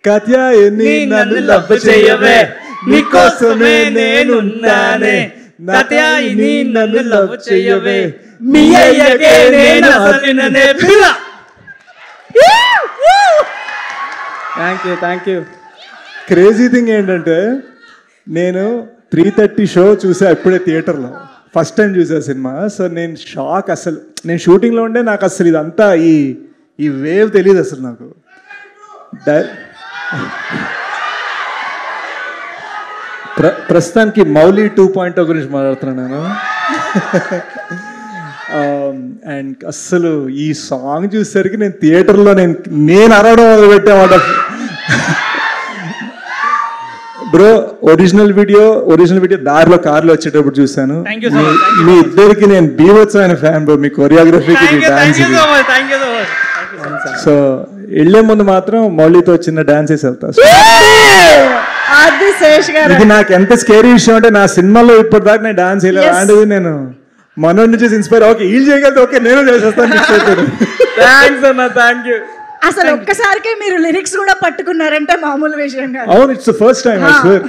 కాత్యాయని నన్ను లవ్ చేయవే నీకోసమే నేనున్నానే కాత్యాయని నన్ను లవ్ చేయవే మీ అయ్యకే నేను అసలిననే పిల్ల. Thank you. క్రేజీ థింగ్ ఏంటంటే నేను 3:30 షో చూసా ఇప్పుడే థియేటర్లో, ఫస్ట్ టైం చూసా సినిమా. సో నేను షాక్, అసలు నేను షూటింగ్లో ఉండే నాకు అసలు ఇదంతా ఈ వేవ్ తెలియదు అసలు నాకు. ప్రస్తుతానికి మౌలి 2.0 గురించి మాట్లాడుతున్నాను నేను. అండ్ అస్సలు ఈ సాంగ్ చూసేసరికి నేను థియేటర్లో నేను అరవడం మొదలుపెట్టామాట. బ్రో ఒరిజినల్ వీడియో దారిలో కార్లో వచ్చేటప్పుడు చూసాను. మీ ఇద్దరికి నేను బీభత్సమైన ఫ్యాన్ బ్రో, మీ కొరియోగ్రఫీకి సో వెళ్ళే ముందు మాత్రం మౌలితో చిన్న డాన్స్ వేసి వెళ్తా. ఇది నాకు ఎంత స్కేరీ విషయం అంటే నా సినిమాలో ఇప్పటిదాకా నేను డాన్స్ వేయలేదు. అలాంటిది నేను మనోడి నుంచి ఇన్స్పైర్ ఓకే వీళ్ళు చేయగలితే ఓకే నేను చేసేస్తాను. Thank you. అసలు ఒక్కసారికే మీరు లిరిక్స్ కూడా పట్టుకున్నారంటే మామూలు విషయం కాదు. అవును, it's the first time I swear.